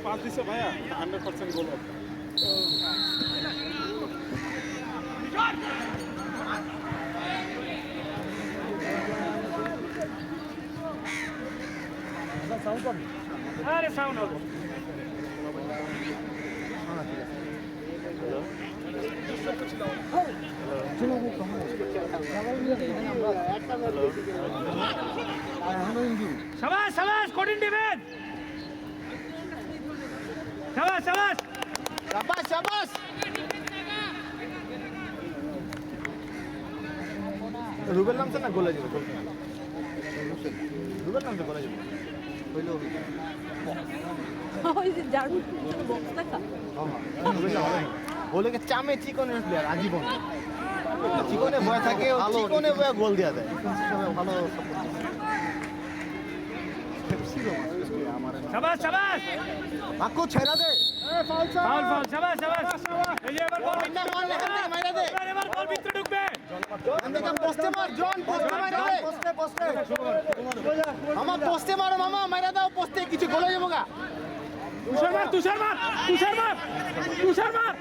পাঁচ দিচ্ছে ভাইয়া 100% গোল হবে। আরে সাউন্ড হবে শাবাশ শাবাশ কঠিন ডিফেন্স শাবাশ শাবাশ শাবাশ শাবাশ রুবেল নামছে না গোলে যাবে রুবেল নামছে গোলে যাবে হইলো ওই যে জারু বক্স দেখা বলে চামে চিকনের প্লেয়ার আজীবন চিকনে বয় থাকে চিকনে বয় গোল দেওয়া দেয় ভালো শাবাশ শাবাশ বাকু ছেড়া দে ফাউল ফাউল শাবাশ শাবাশ এই যে এবার বল মাইরা দে এবার বল ভিতরে ঢুকবে আমরা পোস্টে মার জন পোস্টে মাইরা দে পোস্টে মামা পোস্টে মারো মামা মাইরা দাও পোস্টে কিছু গোলে যাবো গা তুষার মার তুষার মার তুষার মার তুষার মার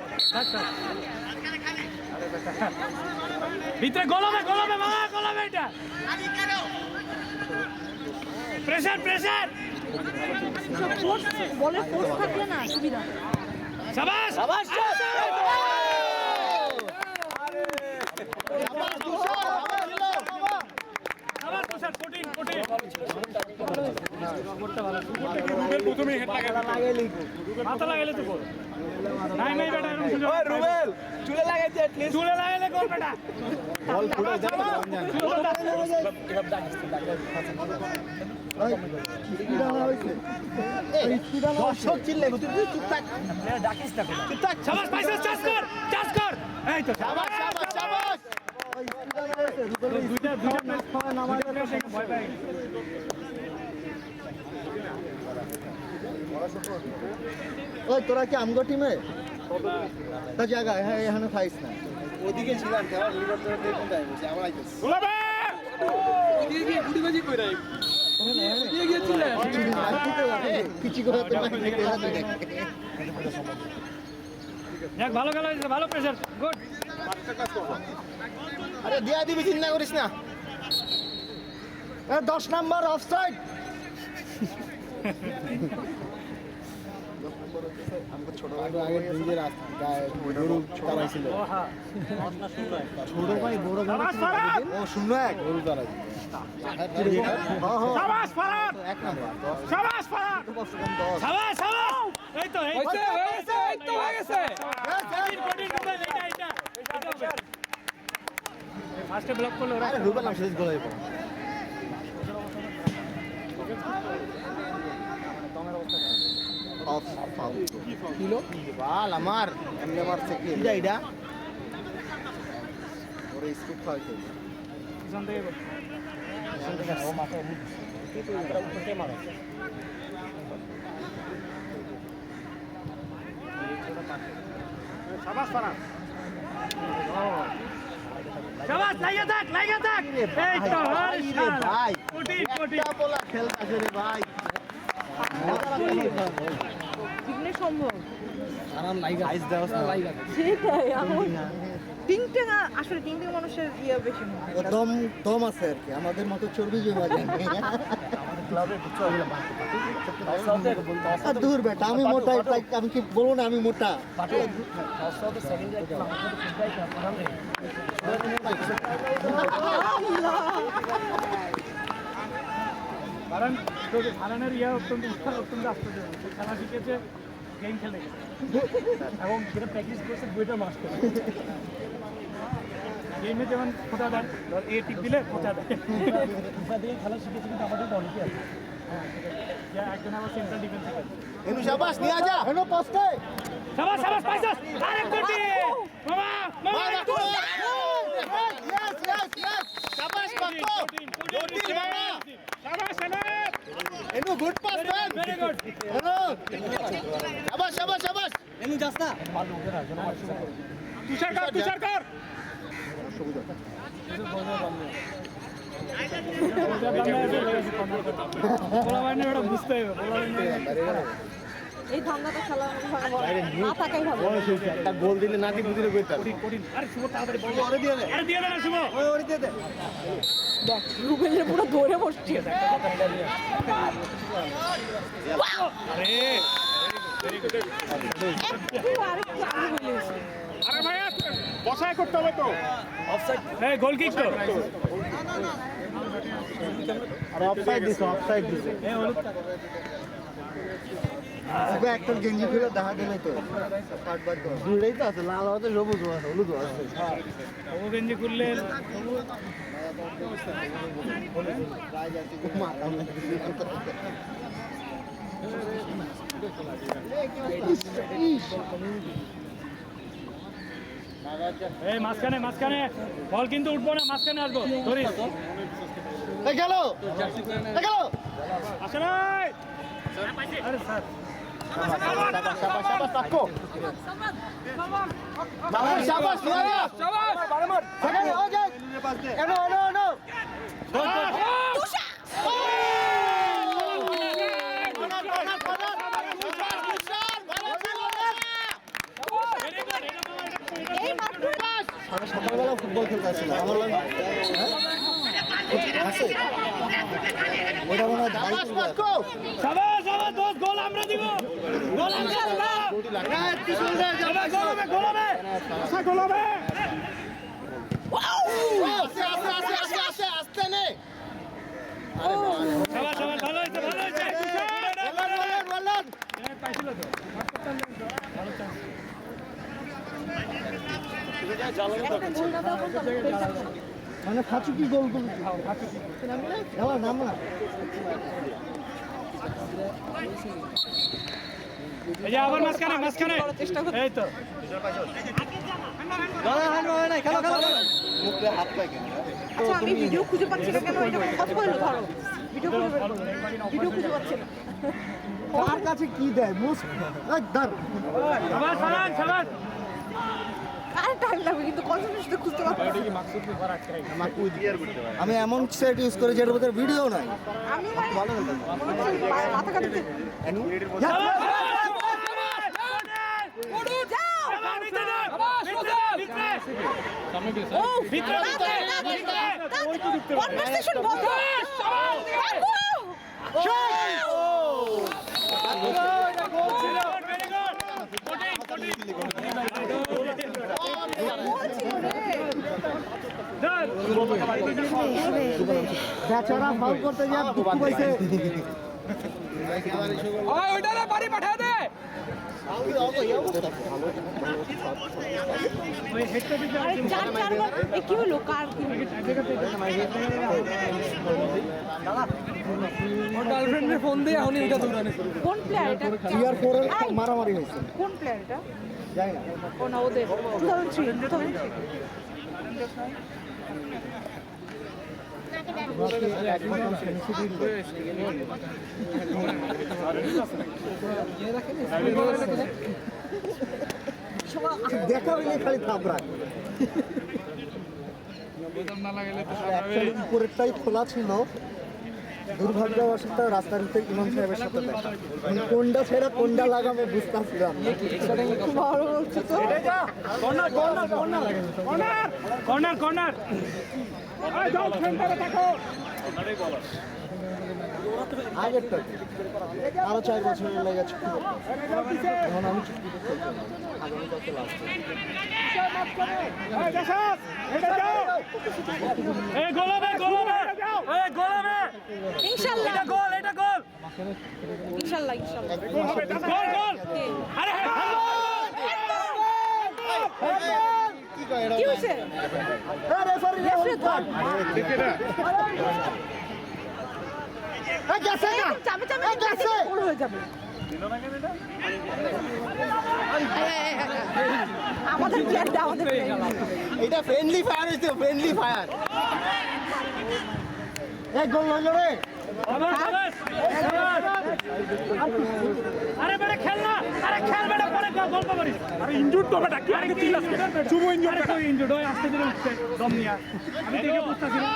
ভিতরে গোলামে গোলামে মামা গোলামে এটা প্রেসার প্রেসার বলের ফোর্স থাকলে না সুবিধা শাবাশ শাবাশ শাবাশ তুষার কঠিন কঠিন প্রথমে হেড লাগাইলি মাথা লাগাইলে তো গোল নাই নাই বেটা এরকম সুযোগ ওই রুবেল চুলে লাগাইতে এটলিস্ট চুলে লাগাইলে গোল বেটা বল ফুটে যায় দর্শক চিল্লে তুই চুপ থাক ডাকিস না চুপ থাক শাবাশ পাইছিস চাষ কর এই তো শাবাশ শাবাশ শাবাশ দুইটা ম্যাচ নামাজে ভয় পাই ওই তোরা কি আমগো টিমে তা জায়গা হ্যাঁ এখানে খাইস না ওদিকে ছিলাম তারা লিভারপুলের দিকে কোন টাইম বসে আমরা আইতেছি গোলামে ওদিকে গিয়ে গুড়িবাজি কইরা দিয়ে গিয়েছিলে কিছু করতে পারি এক ভালো খেলা হয়েছে ভালো প্রেসার গুড আরে দিয়া দিবি চিন্তা করিস না 10 নাম্বার অফসাইড ছোট ভাই বড় ও 0-1 গরু দাঁড়াই শাবাশ ফারাদ এক নাম্বার শাবাশ ফারাদ শাবাশ শাবাশ এই তো এই তো হয়ে গেছে কঠিন রুবেল এটা ফার্স্টে ব্লক করলো ওরা আরে রুবেল নাম শেষ গোলে অফ ফাউল কিলো বাল আমার এমনি মারছে কি এটা ওরে স্পিড ফাউল পিছন থেকে গো ও মাথা উপরে মারো শাবাশ ফারাদ শাবাশ লাগিয়ে থাক এই তো ভাই কঠিন কঠিন এটা বলা খেলতাছে রে ভাই কিভাবে সম্ভব আরাম লাইগা আইস দাও না লাইগা সেটাই এখন টিংটেঙা আসলে টিংটেঙা মানুষের ইয়ে বেশি মনে হয় দম দম আছে আর কি আমাদের মতো চর্বি জমা যায় দূর বেটা আমি মোটা আমি কি বলবো না আমি মোটা কারণ হারানের ইয়া অত্যন্ত আশ্চর্য খেলা শিখেছে গেম খেলে এবং সেটা প্র্যাকটিস করছে বইটা মাস্টার গেমে যেমন খোঁচা দেয় ধর এ টিপ দিলে খোঁচা দেয় দিয়ে খেলা শিখেছে কিন্তু আমাদের অনেকে আছে হ্যাঁ একজন আবার সেন্ট্রাল ডিফেন্স এনু শাবাশ নিয়ে যা হেনো পোস্টে শাবাশ শাবাশ পাইছস আরেক কোটি মামা মামা ইয়েস শাবাশ বাকো শাবাশ শাবাশ এনু good pass man very good এনু শাবাশ শাবাশ শাবাশ এনু যাস না তুষার কর বুঝতে হবে এই ধান্দাটা খেলা না থাকাই ভালো একটা গোল দিলে নাতি বুঝিলে কইতাম কঠিন আরে শুভ তাড়াতাড়ি বল ওরে দিয়ে দে আরে দিয়ে দে না শুভ ওরে দিয়ে দে দেখ রুবেলের পুরো ধরে বসছে আরে আরে ভাইয়া বসায় করতে হবে তো এই গোল কিক তো আর অফসাইড দিছে এই হলুদ আগে একটা গেঞ্জি খুলে দেখা দিলে তো কাটবার তো দুইটাই তো আছে লাল হতে সবুজ হলুদ আছে ও গেঞ্জি খুললে এই মাঝখানে বল কিন্তু উঠবো না মাঝখানে আসবো ধরিস গেল আসে নাই আরে স্যার সকালবেলা ফুটবল খেলতে আসছিল আমার লাগে আছে ওটা মনে হয় সাবাস দোস্ত গোল আমরা দিব গোল আমরা গোল হবে আস্তে নে সাবাস ভালো হয়েছে পাইছিল তো ভালো চান্স মানে খাচু কি গোল গোল খেলা নাম না এই যে আবার মাঝখানে এই তো মুখে হাত পায় কেন আচ্ছা আমি ভিডিও খুঁজে পাচ্ছি না কেন এটা কথা বললো ধরো ভিডিও খুঁজে পাচ্ছি না কার কাছে কি দেয় মুস্ক ধর সাবাস আর টাইম লাগবে কিন্তু কনসেন্ট্রেশন খুঁজতে পারবো আমি এমন সেট ইউজ করি যেটার মধ্যে ভিডিও নাই আমি মাথা কাটতে ও কনভারসেশন বন্ধ বেচারা ফাউল করতে যা দুঃখ পাইছে ওইটারে বাড়ি পাঠা দে কি হলো কার কি গার্লফ্রেন্ডের ফোন দিয়ে এখনই ওইটা দৌড়ানো কোন প্লেয়ার এটা ইয়ার পরে মারামারি হয়েছে কোন প্লেয়ার এটা যাই না ও না ওদের 2003 দেখা হইলে খালি থাপড়া উপরেরটাই খোলা ছিল দুর্ভাগ্যবশত রাস্তার ভিতরে ইমাম সাহেবের সাথে দেখা মানে কোনটা ছেড়ে কোনটা লাগামে বুঝতেছিলাম বড় বলছো তো কর্নার আগেরটা আরো 4 বছর লেগে ছুটি এখন আমি ছুটি করতে আগামীকালকে লাস্ট ইনশাআল্লাহ এটা গোল ইনশাআল্লাহ কি কয় কি হইছে রেফারি গেছে না চামে গেছে গোল হয়ে যাবে আমাদের প্লেয়ারটা আমাদের এটা ফ্রেন্ডলি ফায়ার হইছে ফ্রেন্ডলি ফায়ার এই গোল হলো রে আরে বেটা খেল না, আরে খেল বেটা, পরে গল্প করিস। আরে ইনজুর্ড তো বেটা, কি আগে চিল্লাস কেন? শুভ ইনজুর্ড আরে কই ইনজুর্ড হয়, আসতে দিলে উঠছে দম নিয়া। আমি দেখে বুঝতাছি না।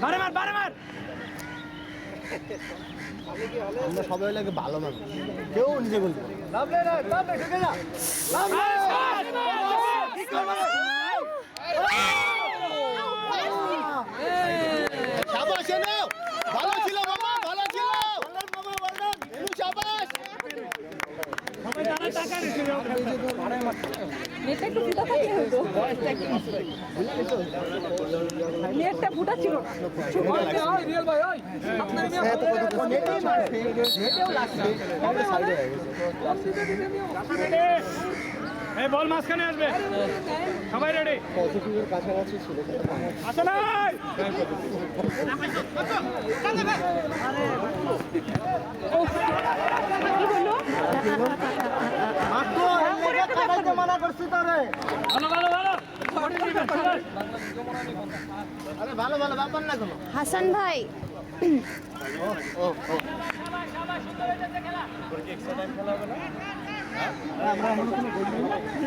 বারে মার, বারে মার। আমরা সবাই লাগে ভালো মানুষ, কেউ নিজে বলতে পারে না। শাবাশ এনো, ভালো ছিল মামা, ভালো ছিল মামা, এনো শাবাশ। সবাই দাঁড়ায় টাকা দিছিল। নেটটা একটু ফুটা থাকলে হতো। নেটটা ফুটা ছিল না। এই বল মাঝখানে আসবে, সবাই রেডি। পজিটিভের কাছাকাছি ছিল। আসো না কি বললো? মানা করছি তোরে। ভালো ভালো ভালো। আরে ভালো ভালো ব্যাপার না কোনো। হাসান ভাই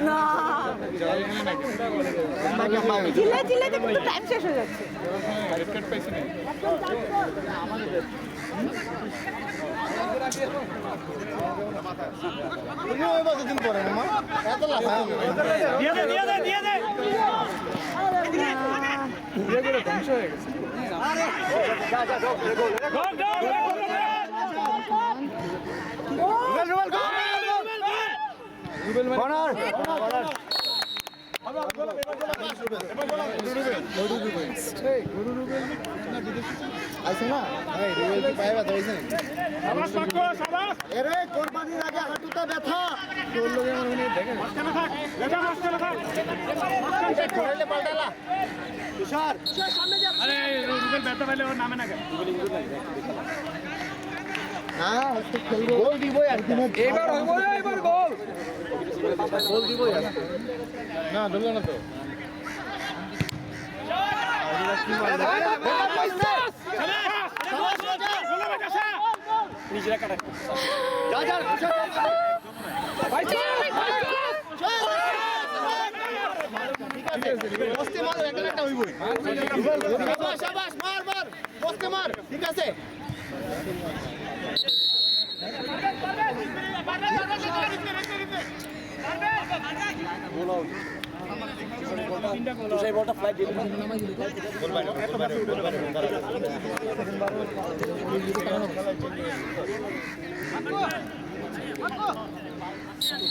না চিল্লে চিল্লে তো কিন্তু টাইম শেষ হয়ে যাচ্ছে। তুমি ওই কতদিন পরে মামা এত লাফা দিয়ে দে দিয়ে দে দিয়ে দে। গোল গোল গোল। কর্নার আছে না ভাই রুবেল কি পায়ে ব্যথা হয়েছে সাবাস পাক্কো, সাবাস। এরে কোরবানির আগে হাঁটুতে ব্যথা তোর লোকে আমার মনে দেখেন মাঝখানে থাক, লেজা মাঝখানে থাক। ঘোরাইলে পাল্টালা তুষার আরে রুবেল ব্যথা পাইলে ওর নামে না কেন? না আজকে খেলবো গোল দিবই আর কি এবার হইবো এবার গোল গোল দিবই আর না ধরলো না তো নিজেরা কাটা। ঠিক আছে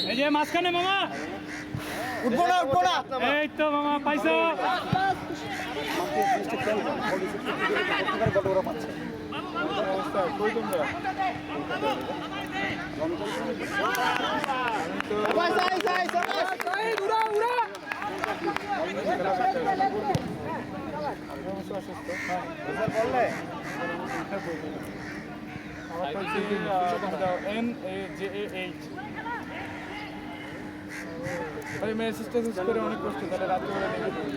এই যে মাঝখানে মামা, উঠবো না উঠবো না এই তো মামা পাইছো। মেসেজ টেসেজ করে অনেক কষ্ট, তাহলে রাত্রিবেলা লিখে দেবো।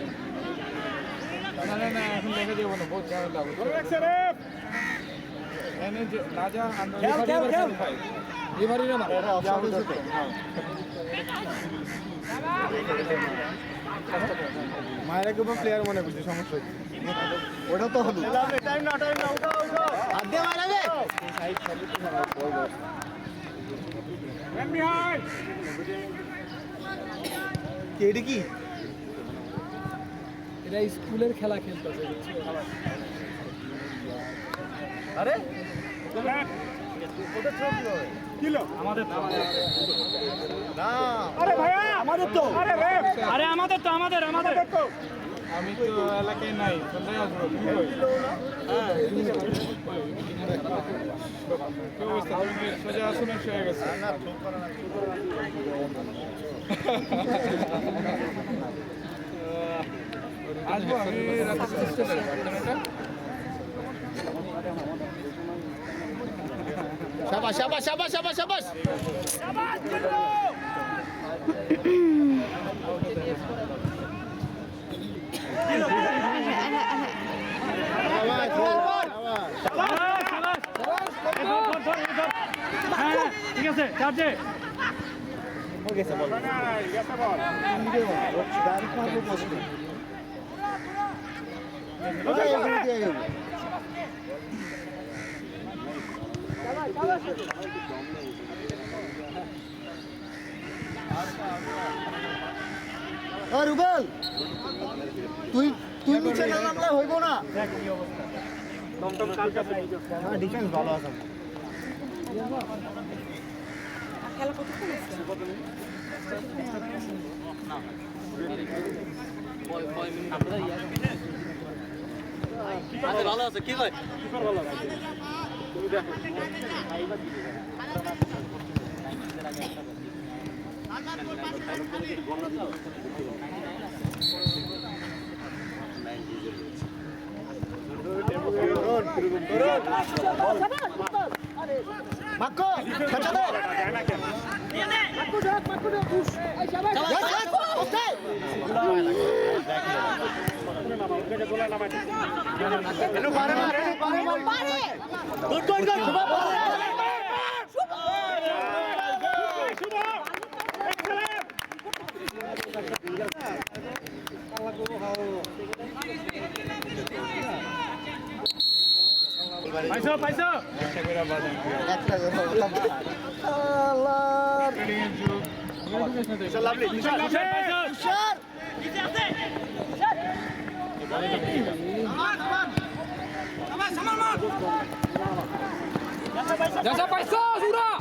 না না এখন লিখে দেবো না, বহুত ঝামেলা হবে। এনে যে রাজা লিভারিরা মারে মায়ের একবার প্লেয়ার মনে করছি, সমস্যা হচ্ছে ওটা তো হলো টাইম না উঠো হাত দিয়ে মারাবে কেডি কি এটা স্কুলের খেলা খেলতেছে। আরে কিলো আমাদের তো, না আরে ভাইয়া আমাদের তো, আরে রে আরে আমাদের তো, আমাদের আমাদের তো আমি তো এলাকায় নাই, কোথায় আসবো তুমি কই? কি অবস্থা, তুমি কি সোজা আসুন হয়ে গেছে? আসবো আমি রাতে চেষ্টা করবো শাবাশ শাবাশ শাবাশ শাবাশ শাবাশ হ্যাঁ ঠিক আছে চার্জে রুবেল তুই তুই নিচে না নামলে হইব না। দেখ কি অবস্থা ডিফেন্স ভালো আছে। খেলা কতক্ষণ আছে? ভালো আছে কি ভাই? মাক্কো খেচা দে। পাইছো পাইছো Jasa paisa sudah.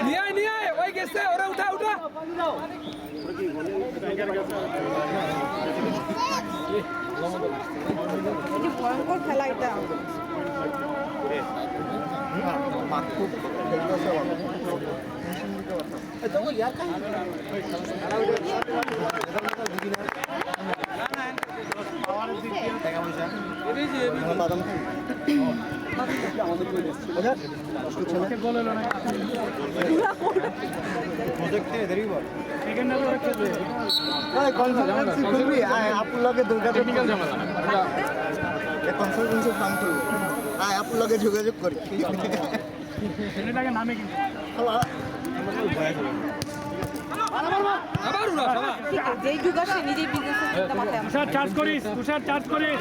Niai, oi gese, ora udah. এই যে ভয়ঙ্কর খেলা এটা। আপুর লগে দুর্গাপুর Technical ঝামেলা। কনসালটেন্সি ফার্ম করবো। আপুর লগে যোগাযোগ করি। ছেলেটাকে নামে কিন্তু Abar udah. যেই যুগ আসে নিজেই বিজনেসের চিন্তা মাথায় আসে। তুষার চার্জ করিস তুষার চার্জ করিস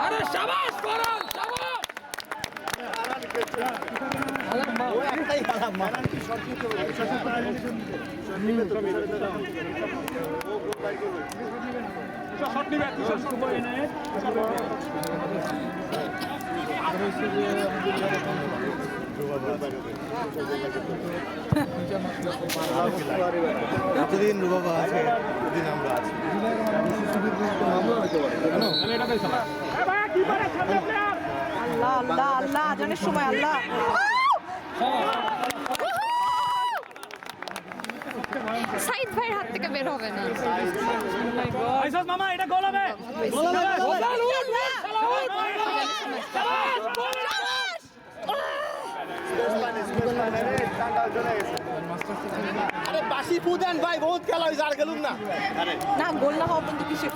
Ada syabas, Farhan, syabas. এতদিন রুবাবা আছে, এতদিন আমরা আছি। আল্লাহ আল্লাহ আল্লাহ আজানের সময় আল্লাহ সাইদ ভাইয়ের হাত থেকে বের হবে না। আইসাস মামা এটা গোল হবে আরে বাসি ফুদেন ভাই, বহুত খেলা হয়েছে, আর গেলুম না। না গোল না হওয়া পর্যন্ত কিসে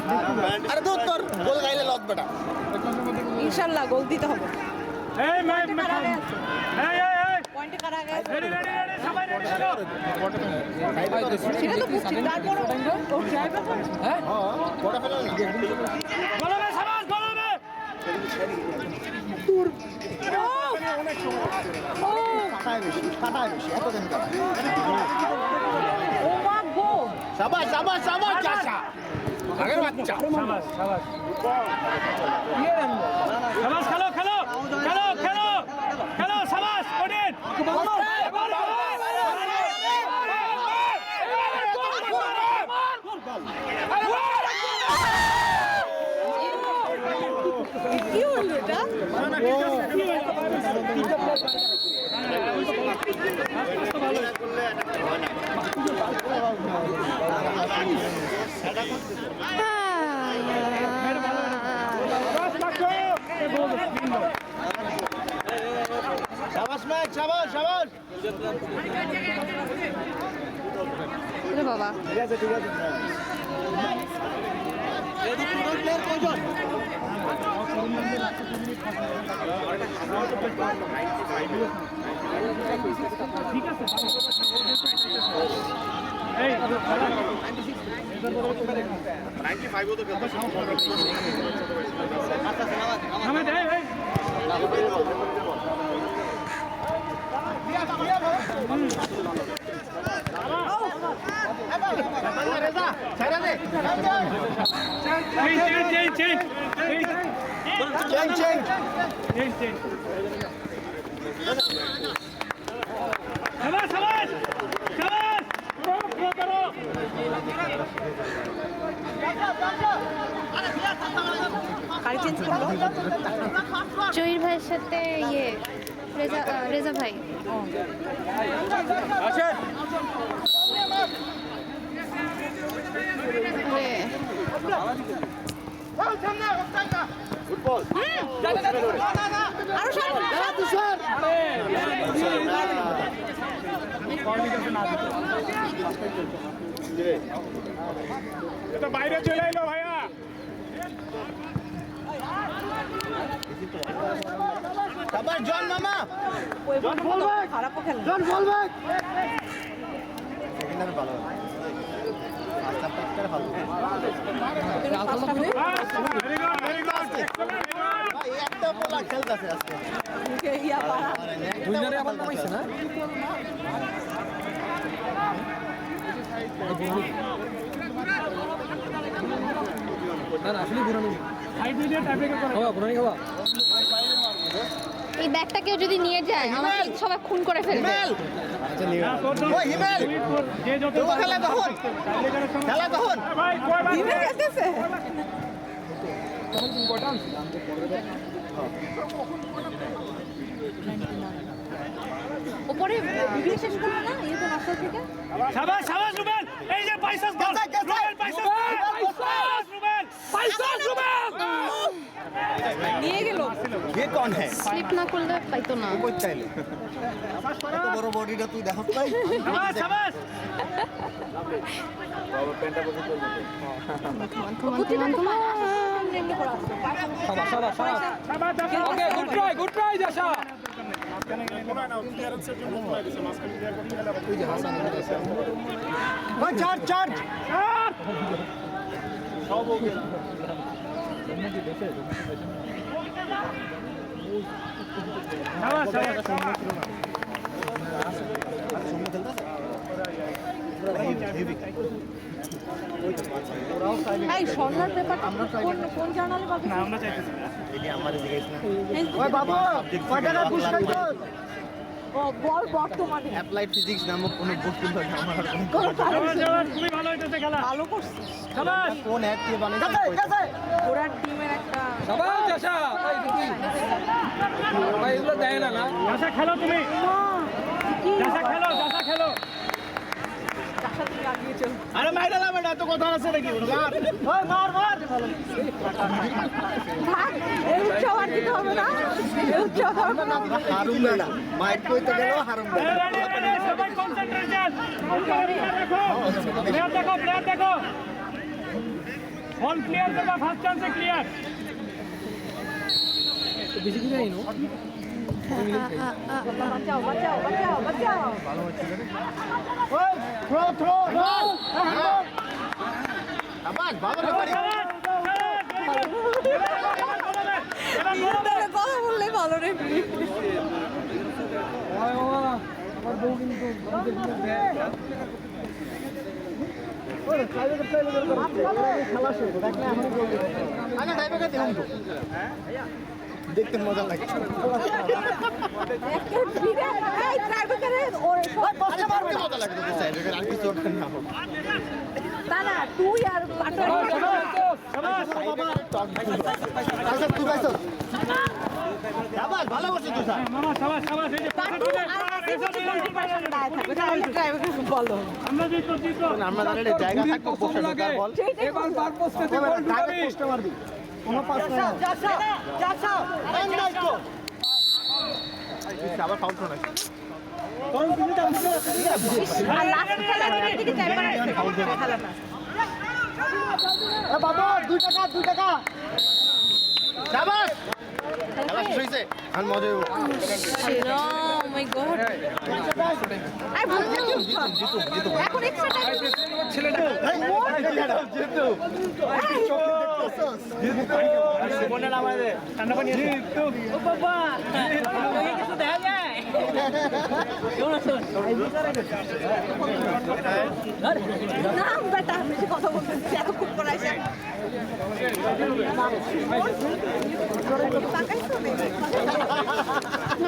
আরে দূর তোর গোল গাইলে লস বেটা। ইনশাল্লাহ গোল দিতে হবে এই মে পয়েন্টে কারা আগে আছে? এই পয়েন্টে কারা আগে আছে? রেডি রেডি রেডি সবাই রেডি থাকো সেটা তো বুঝছি তারপরও ও ড্রাইভার হ্যাঁ? বড় ফেলা না। গোল হবে সাবাস গোল হবে খাটায় বেশি, খাটায় বেশি, এতদিন কাটায়। ও মা গো সাবাস সাবাস সাবাস চাচা। আগের বাচ্চা। সাবাস সাবাস সাবাস খেলো খেলো খেলো খেলো খেলো সাবাস ওডিন কি হলো এটা ওরে বাবা ঠিক আছে ঠিক আছে এই নামে দেয় ভাই গাড়ি চেঞ্জ করলো জহির ভাইয়ের সাথে ইয়ে রেজা ভাই বাইরে চলে এলো ভাইয়া তারপর জন মামা খারাপও খেলেন জন বলবেক সেকেন্ডারে ভালো আচ্ছা পাক্কার ভালো ভাই একটা বলা খেলতেছে আজকে ইয়া পারা দুইজনে আবার নামাইছে না এই ব্যাগটা কেউ যদি নিয়ে যায় আমাকে সবাই খুন করে ফেলবে ওই হিমেল তো খেলা কখন দিনে গেছে উপরে ভিডিও শেষ করলো না ইয়ে তো নাস্তা থেকে শাবাশ শাবাশ রুবেল এই যে পয়সা বল রুবেল পয়সা রুবেল পয়সা রুবেল নিয়ে গেল ये कौन है স্লিপ না করলে পাইতো না কই চাইলে এত বড় বডিটা তুই দেখছ তাই শাবাশ শাবাশ এমনি করে আসছে ওকে গুড ট্রাই জাশা ওই চার্জ শাবাশ শাবাশ এই স্বর্ণার পেপারটা কোন জার্নালে পাবে না আমরা চাইতেছি না ওই বাবু কয় টাকা ঘুষ খাইছো ও বল বর্তমানে অ্যাপ্লাইড ফিজিক্স নামক কোনো বুক কিনতে আমার কোনো শাবাশ শাবাশ খুবই ভালো হইতেছে খেলা ভালো করছে শাবাশ কোন অ্যাড দিয়ে বানাইছে ঘোড়ার টিমের একটা সবাই জাশা ভাই এগুলো দেয় না না জাসা খেলো তুমি কি জাসা খেলো চাষা তুমি আগিয়ে চল আরে মাইরা না বেটা এত কথা আছে নাকি ওই মার থাক এই উৎসব আর দিতে হবে না এই উৎসব হবে না হারুম বেটা মাইক কইতে গেল হারুম বেটা সবাই কনসেন্ট্রেশন প্লেয়ার দেখো অল প্লেয়ার দেখো ফার্স্ট চান্সে ক্লিয়ার বেশি কিছু নেই নো বাঁচাও ওই থ্রো আবার ভালো রেফারি কথা বললে ভালো রে আমার বউ কিন্তু দেখতে মজা লাগে মজা লাগে আর কিছু না না তুই আর আচ্ছা তুই পাইছো আবার ভালো করছিস তুই স্যার মামা শাবাশ এই যে বলো আমরা জিতো আমরা দাঁড়ালে জায়গা থাকবো বসে ঢোকার বল এবার বার পোস্টে তুই বল টার্গেট ঢুকাবি পোস্টে মারবি কোনো পাস নাই আবার ফাউল শোনা আর লাস্ট খেলার দিকে টাইমার আছে খেলাটা বাবা 2 টাকা 2 টাকা শাবাশ খেলা শেষ হইছে আর মজা হইব ও মাই গড আই এখন এক্সট্রা টাইম ছেলেটা জিতু মনে নামায় দে ঠান্ডা পানি আছে ও বাবা তোকে কিছু দেখা যায় কেমন আছো না বেটা বেশি কথা বলতেছি এত খুব করাইছে তাকাইছো না